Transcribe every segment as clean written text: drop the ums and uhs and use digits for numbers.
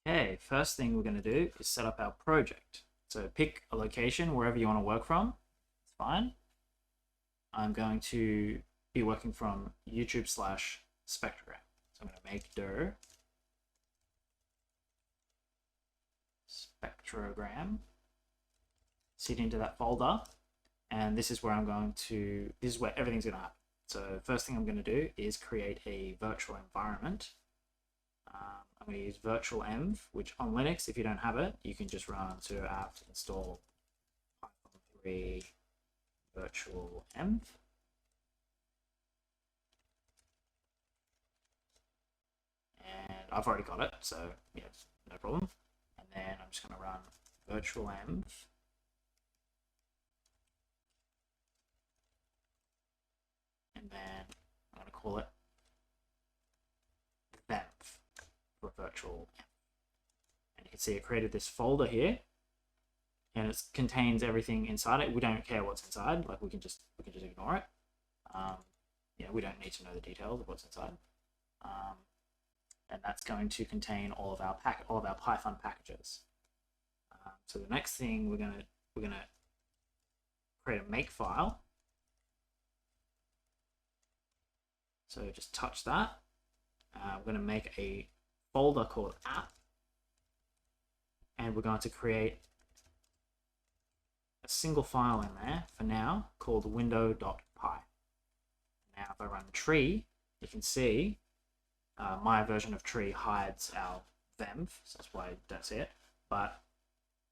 Okay, first thing we're going to do is set up our project. So pick a location wherever you want to work from. It's fine. I'm going to be working from YouTube/Spectrogram. So I'm going to make dir Spectrogram, seed into that folder, and this is where this is where everything's going to happen. So first thing I'm going to do is create a virtual environment. I'm going to use virtual env, which on Linux, if you don't have it, you can just run sudo apt install Python 3 virtual env. And I've already got it, so yes, no problem. And then I'm just going to run virtual env. And then I'm going to call it venv for virtual env. And you can see it created this folder here, and it contains everything inside it. We don't care what's inside, like we can just ignore it. We don't need to know the details of what's inside. And that's going to contain all of our Python packages. So the next thing we're gonna create a make file. So just touch that. We're going to make a folder called app, and we're going to create a single file in there for now called window.py. Now if I run tree, you can see my version of tree hides our venv, so that's why you don't see it, but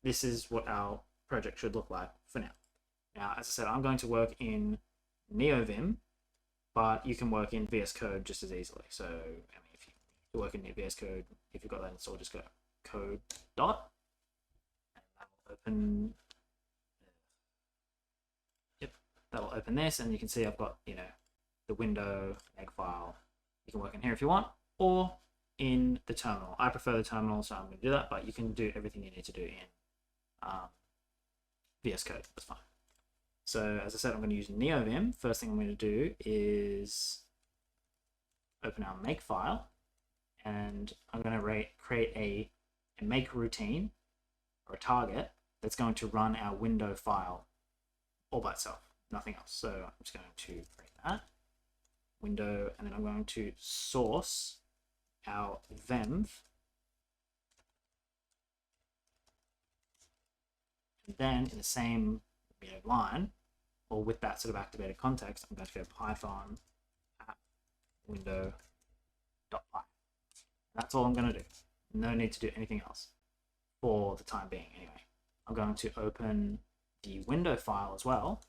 this is what our project should look like for now. Now, as I said, I'm going to work in NeoVim, but you can work in VS Code just as easily. So, I mean, if you work in VS Code, if you've got that installed, just go code dot, and that'll open. Yep, that'll open this, and you can see I've got the window make file. You can work in here if you want, or in the terminal. I prefer the terminal, so I'm going to do that. But you can do everything you need to do in VS Code. That's fine. So as I said, I'm going to use NeoVim. First thing I'm going to do is open our make file, and I'm going to create a make routine or a target that's going to run our window file all by itself, nothing else. So I'm just going to create that window, and then I'm going to source our venv, and then in the same line, or with that sort of activated context, I'm going to go Python app window.py. That's all I'm going to do. No need to do anything else for the time being anyway. I'm going to open the window file as well.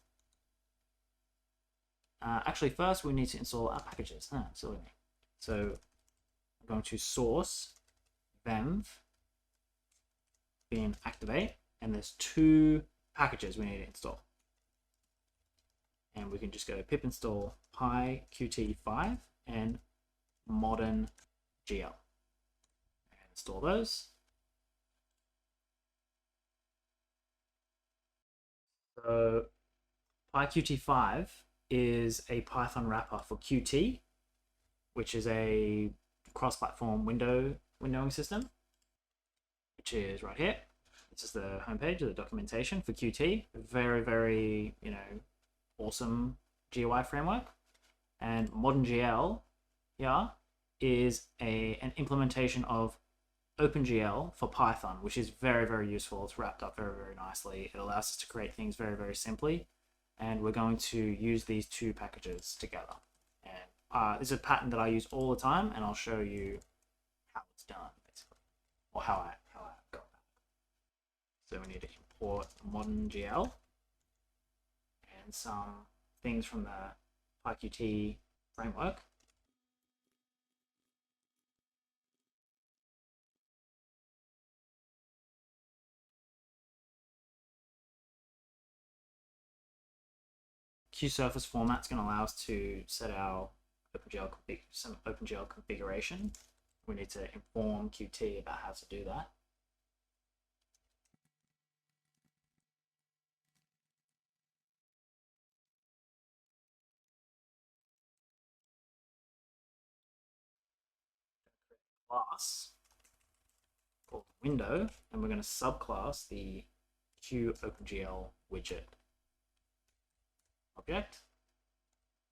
Actually, first we need to install our packages. Silly me. So I'm going to source venv bin activate, and there's two packages we need to install. And we can just go pip install PyQT5 and ModernGL and install those. So PyQT5 is a Python wrapper for Qt, which is a cross-platform windowing system, which is right here. This is the homepage of the documentation for Qt. Very, very, awesome GUI framework. And ModernGL is an implementation of OpenGL for Python, which is very, very useful. It's wrapped up very, very nicely. It allows us to create things very, very simply. And we're going to use these two packages together. And this is a pattern that I use all the time, and I'll show you how it's done, basically, or how I got that. So we need to import ModernGL and some things from the PyQt framework. QSurface format is going to allow us to set our some OpenGL configuration. We need to inform Qt about how to do that. Class called window, and we're going to subclass the QOpenGL widget object.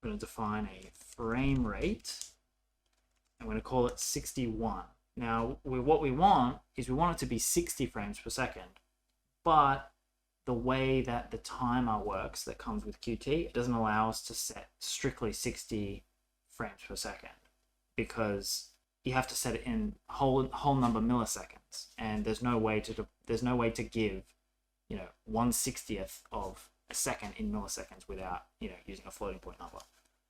We're going to define a frame rate. I'm going to call it 61. Now, what we want is we want it to be 60 frames per second, but the way that the timer works that comes with Qt doesn't allow us to set strictly 60 frames per second, because you have to set it in whole number milliseconds, and there's no way to give 1/60th of a second in milliseconds without using a floating point number.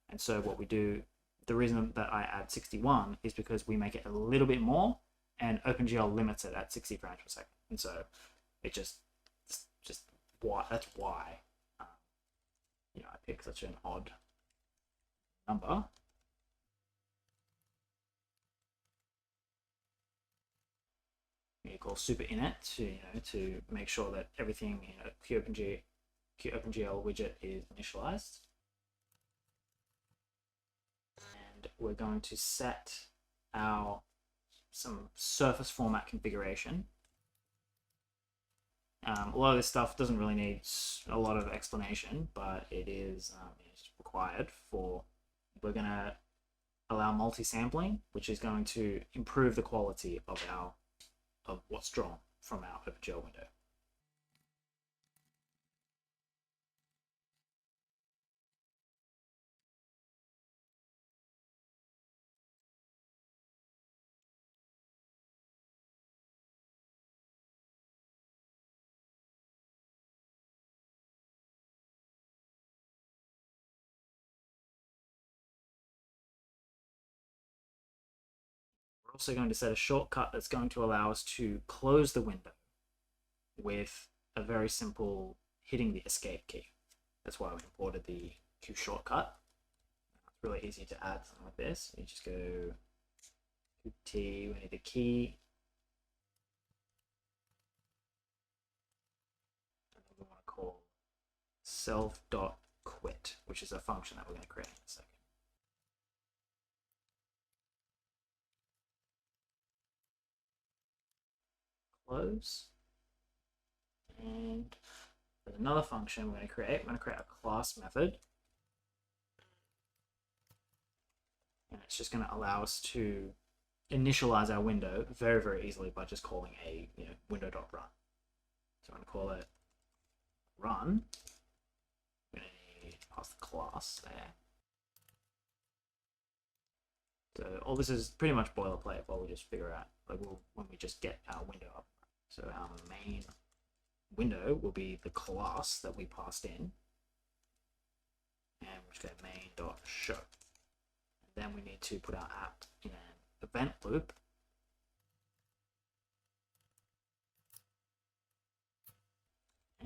And so what we do, the reason that I add 61 is because we make it a little bit more, and OpenGL limits it at 60 frames per second. And so it just that's why I pick such an odd number. You call super init to make sure that everything QOpenGL widget is initialized. And we're going to set some surface format configuration. A lot of this stuff doesn't really need a lot of explanation, but it is required for. We're going to allow multi-sampling, which is going to improve the quality of what's drawn from our OpenGL window. We're also going to set a shortcut that's going to allow us to close the window with a very simple hitting the escape key. That's why we imported the Q shortcut. It's really easy to add something like this. You just go T, we need the key. And then we want to call self.quit, which is a function that we're going to create in a second. Close. And there's another function we're going to create. We're going to create a class method. And it's just going to allow us to initialize our window very, very easily by just calling a window.run. So I'm going to call it run. We're going to need to pass the class there. So all this is pretty much boilerplate while we just figure out when we just get our window up. So our main window will be the class that we passed in, and we're just going to main.show. And then we need to put our app in an event loop.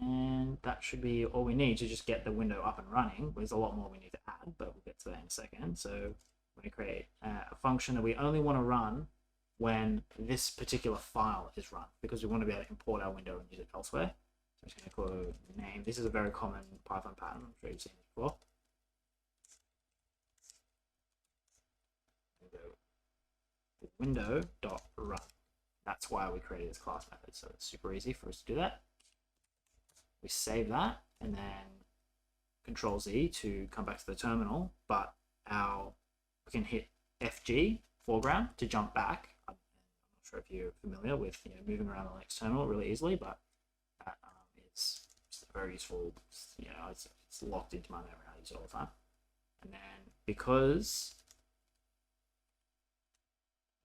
And that should be all we need to just get the window up and running. There's a lot more we need to add, but we'll get to that in a second. So we're going to create a function that we only want to run when this particular file is run, because we want to be able to import our window and use it elsewhere. So I'm just going to call name. This is a very common Python pattern. I'm sure you've seen it before. Window.run. That's why we created this class method. So it's super easy for us to do that. We save that and then Control Z to come back to the terminal, but we can hit FG, foreground, to jump back. I'm not sure if you're familiar with moving around the Linux terminal really easily, but that is very useful. It's locked into my memory. I use it all the time. And then because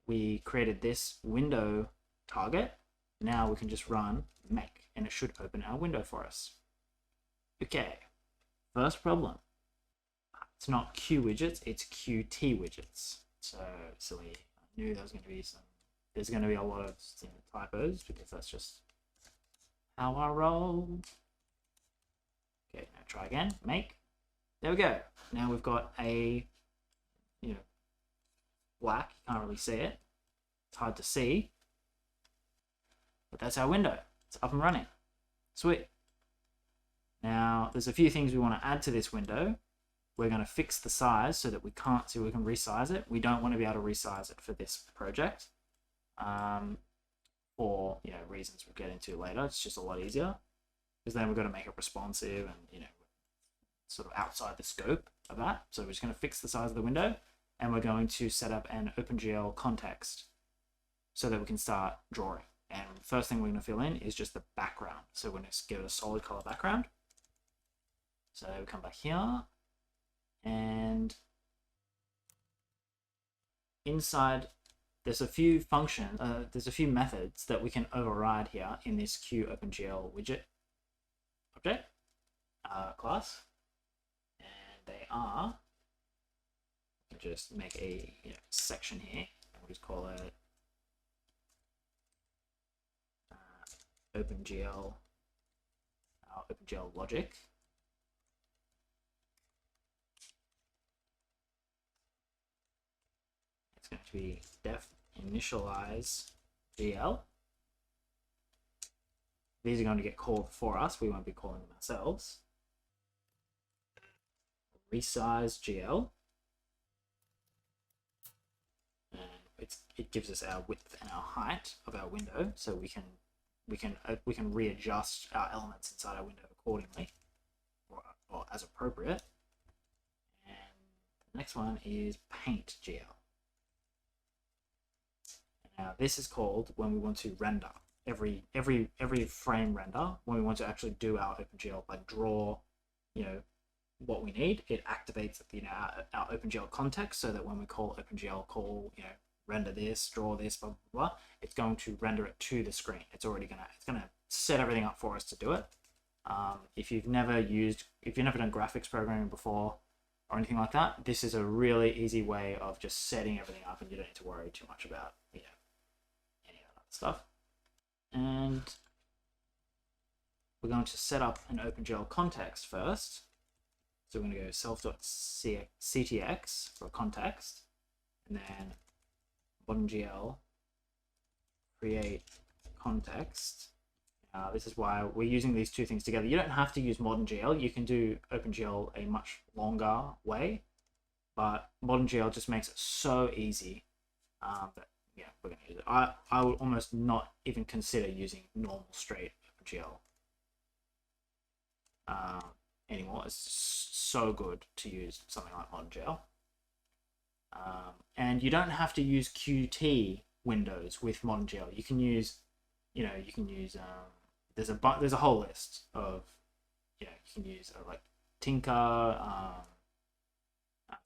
we created this window target, now we can just run make, and it should open our window for us. Okay, first problem. It's not Q widgets, it's Qt widgets. So silly. I knew there was going to be there's going to be a lot of typos, because that's just how I roll. Okay, now try again, make. There we go. Now we've got a, black, you can't really see it. It's hard to see. But that's our window. It's up and running. Sweet. Now, there's a few things we want to add to this window. We're going to fix the size so that we can't see, we can resize it. We don't want to be able to resize it for this project. for reasons we'll get into later. It's just a lot easier because then we've got to make it responsive and sort of outside the scope of that. So we're just going to fix the size of the window, and we're going to set up an OpenGL context so that we can start drawing. And the first thing we're going to fill in is just the background. So we're going to give it a solid color background. So we come back here, and inside there's a few functions, there's a few methods that we can override here in this QOpenGL widget object class, and they are, just make a section here, and we'll just call it OpenGL, OpenGL logic. It's going to be def initialize GL. These are going to get called for us. We won't be calling them ourselves. Resize GL. And it gives us our width and our height of our window, so we can readjust our elements inside our window accordingly, or as appropriate. And the next one is paint GL. Now this is called when we want to render every frame render. When we want to actually do our OpenGL, like draw, what we need, it activates our OpenGL context, so that when we call OpenGL call render this, draw this, blah blah blah, it's going to render it to the screen. It's gonna set everything up for us to do it. If you've never done graphics programming before or anything like that, this is a really easy way of just setting everything up, and you don't need to worry too much about any of that stuff. And we're going to set up an OpenGL context first. So we're going to go self.ctx for context, and then ModernGL create context. This is why we're using these two things together. You don't have to use ModernGL. You can do OpenGL a much longer way, but ModernGL just makes it so easy. But yeah, we're going to use it. I would almost not even consider using normal straight OpenGL anymore. It's so good to use something like ModernGL. And you don't have to use Qt windows with ModernGL. You can use, there's a whole list of, you can use like Tinker, I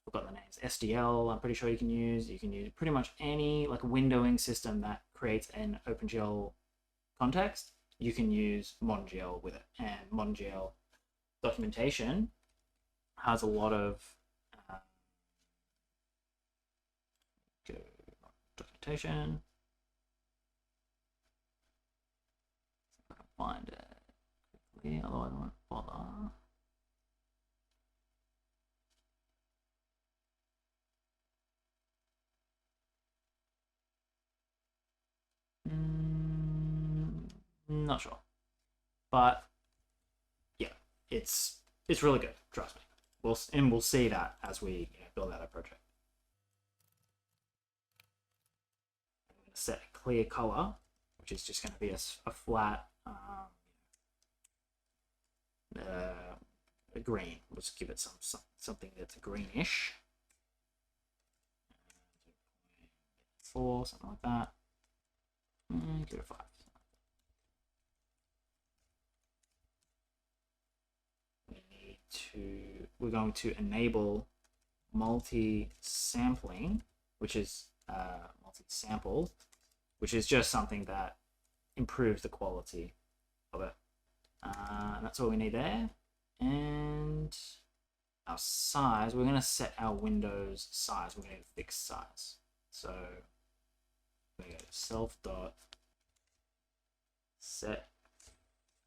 forgot the names, SDL, I'm pretty sure you can use pretty much any like windowing system that creates an OpenGL context. You can use ModernGL with it, and ModernGL documentation has a lot of documentation. I can find it quickly, otherwise I won't bother. Not sure, but yeah, it's really good. Trust me. We'll see that as we build out our project. I'm going to set a clear color, which is just going to be a flat a green. Let's give it something that's greenish. 4, something like that. Give it a 5. We're going to enable multi-sampling, which is multi-sample, which is just something that improves the quality of it. And that's all we need there. And our size, we're going to set our Windows size. We're going to fix size. So we're going to go self.set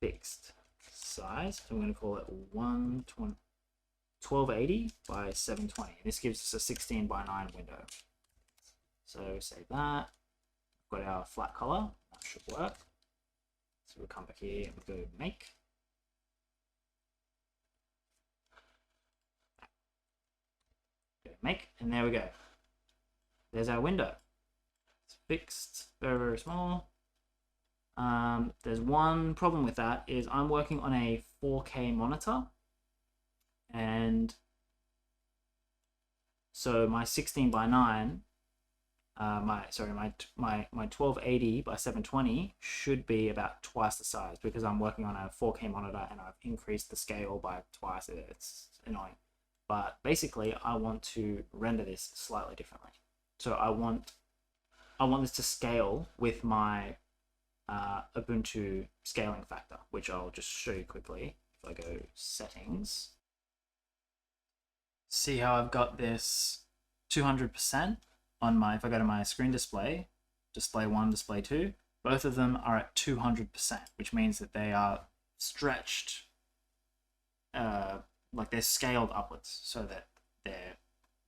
fixed size, and we're going to call it 1280 by 720. This gives us a 16 by 9 window. So save that. We've got our flat color. That should work. So we'll come back here and we'll go make. Go make, and there we go. There's our window. It's fixed, very, very small. There's one problem with that is I'm working on a 4K monitor, and so my 16:9, my 1280 by 720 should be about twice the size because I'm working on a 4K monitor and I've increased the scale by twice. It's annoying, but basically I want to render this slightly differently. So I want this to scale with my Ubuntu scaling factor, which I'll just show you quickly. If I go settings, see how I've got this 200% on my, if I go to my screen display 1, display 2, both of them are at 200%, which means that they are stretched, like they're scaled upwards so that they're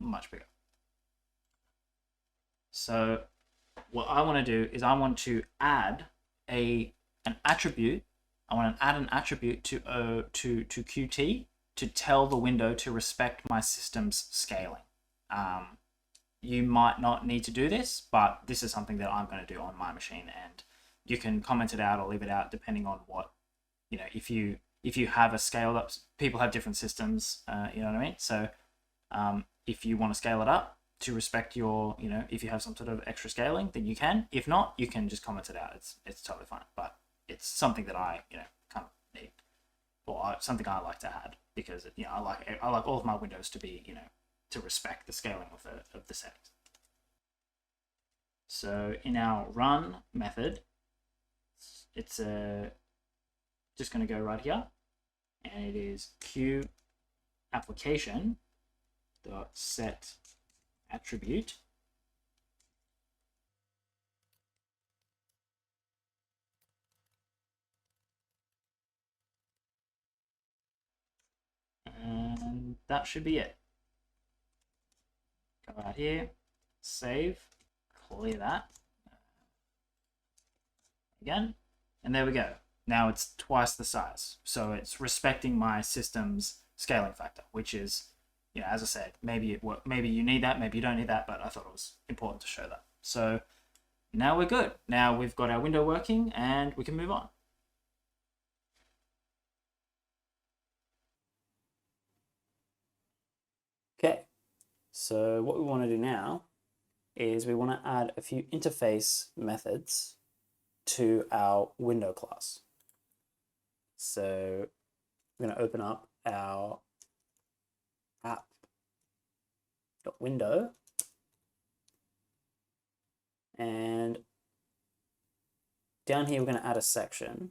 much bigger. So what I want to do is I want to add an attribute. I want to add an attribute to Qt to tell the window to respect my system's scaling. You might not need to do this, but this is something that I'm going to do on my machine, and you can comment it out or leave it out depending on what, you know, if you have a scaled up, people have different systems, you know what I mean? So if you want to scale it up to respect your, you know, if you have some sort of extra scaling, then you can. If not, you can just comment it out. It's totally fine, but it's something that I, you know, kind of need, or something I like to add because, you know, I like all of my windows to be, you know, to respect the scaling of the settings. So in our run method, it's just going to go right here, and it is Q application dot set attribute, and that should be it. Go out here, save, clear that again, and there we go. Now it's twice the size, so it's respecting my system's scaling factor, which is, you know, as I said, maybe you need that, maybe you don't need that, but I thought it was important to show that. So now we're good. Now we've got our window working, and we can move on. Okay. So what we want to do now is we want to add a few interface methods to our window class. So we're going to open up our app.window, and down here we're going to add a section.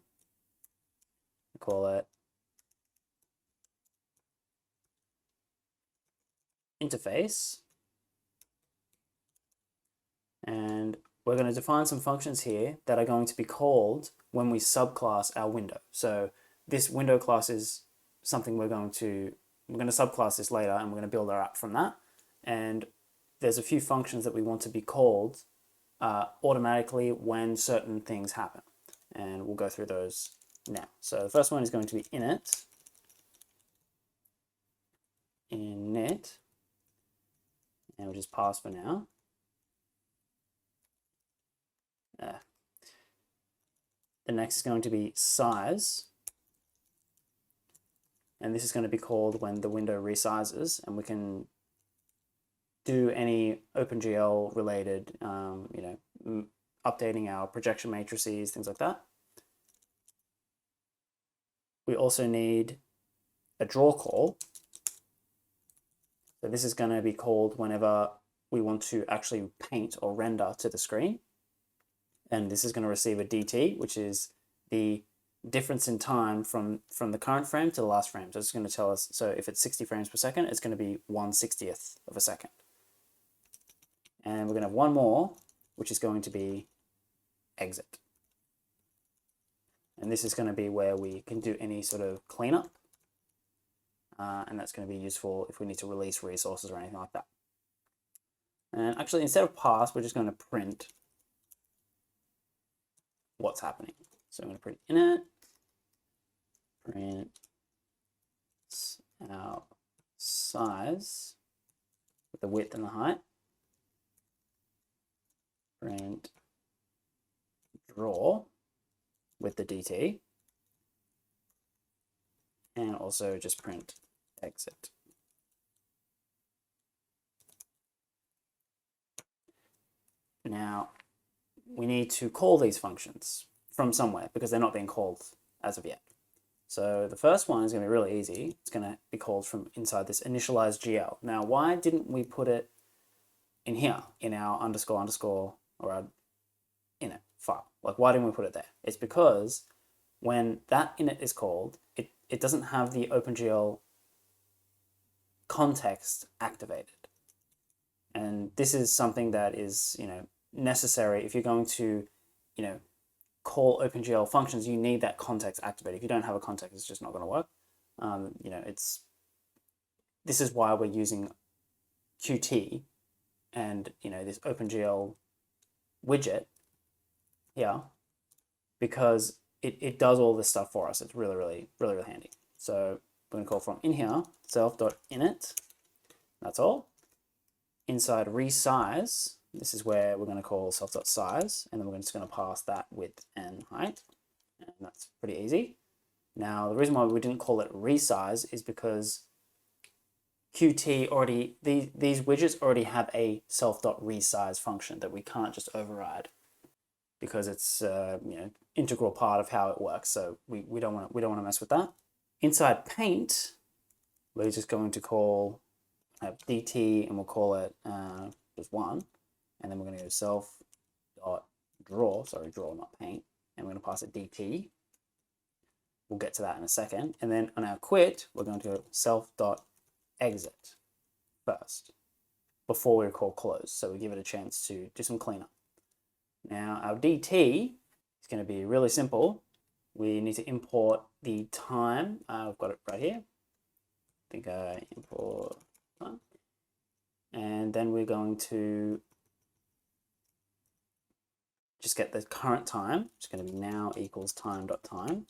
We call it interface, and we're going to define some functions here that are going to be called when we subclass our window. So this window class is something we're going to subclass this later, and we're going to build our app from that. And there's a few functions that we want to be called automatically when certain things happen, and we'll go through those now. So the first one is going to be init, and we'll just pass for now. The next is going to be size, and this is going to be called when the window resizes, and we can do any OpenGL related, you know, updating our projection matrices, things like that. We also need a draw call. So this is going to be called whenever we want to actually paint or render to the screen. And this is going to receive a DT, which is the difference in time from the current frame to the last frame. So it's going to tell us, so if it's 60 frames per second, it's going to be 1/60th of a second. And we're going to have one more, which is going to be exit. And this is going to be where we can do any sort of cleanup. And that's going to be useful if we need to release resources or anything like that. And actually, instead of pass, we're just going to print what's happening. So I'm going to print init, print our size with the width and the height, print draw, with the DT, and also just print exit. Now, we need to call these functions from somewhere because they're not being called as of yet. So the first one is going to be really easy. It's going to be called from inside this initialize GL. Now, why didn't we put it in here, in our underscore underscore or our init file? Like, why didn't we put it there? It's because when that init is called, it doesn't have the OpenGL context activated. And this is something that is, necessary if you're going to, call OpenGL functions. You need that context activated. If you don't have a context, it's just not going to work. This is why we're using Qt and this OpenGL widget here, because it does all this stuff for us. It's really, really, really, really handy. So we're going to call from in here self.init. That's all. Inside resize, this is where we're going to call self.size, and then we're just going to pass that width and height, and that's pretty easy. Now, the reason why we didn't call it resize is because Qt already, these widgets already have a self.resize function that we can't just override, because it's integral part of how it works. So we don't want to mess with that. Inside paint, we're just going to call dt, and we'll call it just one, and then we're going to go self.draw, draw not paint, and we're going to pass it dt. We'll get to that in a second. And then on our quit, we're going to go self.exit first before we call close, so we give it a chance to do some cleanup. Now our dt is going to be really simple. We need to import the time. I've got it right here. I think I import time. And then we're going to just get the current time. It's going to be now equals time.time.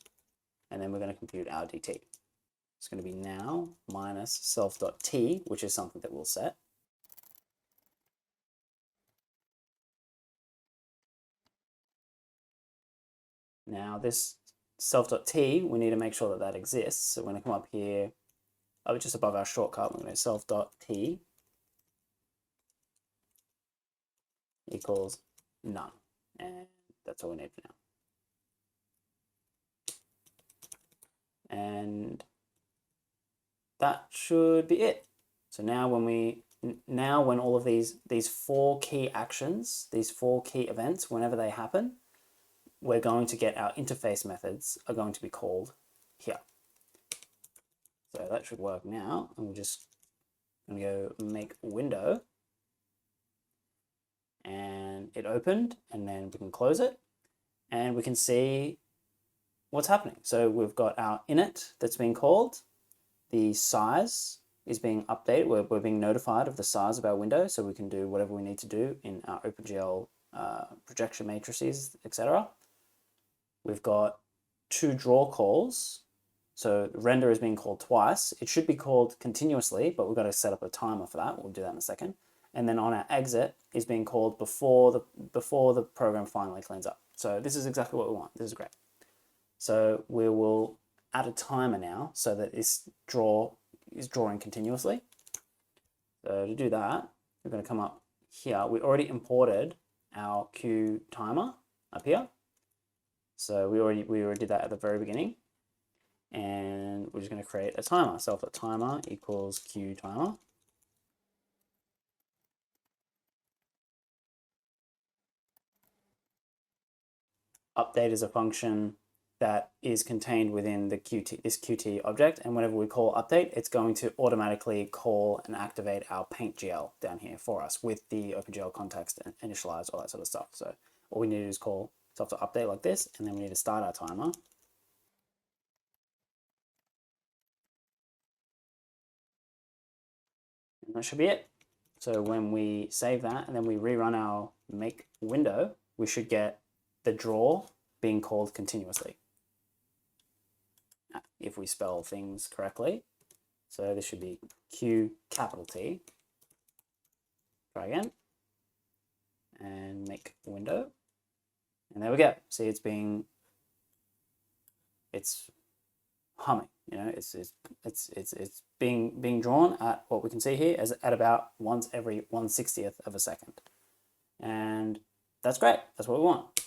And then we're going to compute our dt. It's going to be now minus self.t, which is something that we'll set. Now this self.t, we need to make sure that that exists. So we're going to come up here, just above our shortcut, we're going to self.t equals none. And that's all we need for now. And that should be it. So now when all of these 4 key actions, these 4 key events, whenever they happen, we're going to get our interface methods are going to be called here. So that should work now. And we're just going to go make window, and it opened, and then we can close it, and we can see what's happening. So we've got our init that's being called. The size is being updated. We're being notified of the size of our window, so we can do whatever we need to do in our OpenGL projection matrices, etc. We've got 2 draw calls. So render is being called twice. It should be called continuously, but we've got to set up a timer for that. We'll do that in a second. And then on our exit is being called before the program finally cleans up. So this is exactly what we want. This is great. So we will add a timer now so that this draw is drawing continuously. So to do that, we're going to come up here. We already imported our Q timer up here. So we already did that at the very beginning. And we're just going to create a timer. Self.timer equals Q timer. Update is a function that is contained within the this Qt object, and whenever we call update, it's going to automatically call and activate our PaintGL down here for us with the OpenGL context and initialize, all that sort of stuff. So all we need to do is call self.update like this, and then we need to start our timer. And that should be it. So when we save that and then we rerun our make window, we should get the draw being called continuously, if we spell things correctly. So this should be Q capital T. Try again. And make window. And there we go. See, it's being it's humming. You know, it's being drawn at what we can see here as at about once every 1/60th of a second, and that's great. That's what we want.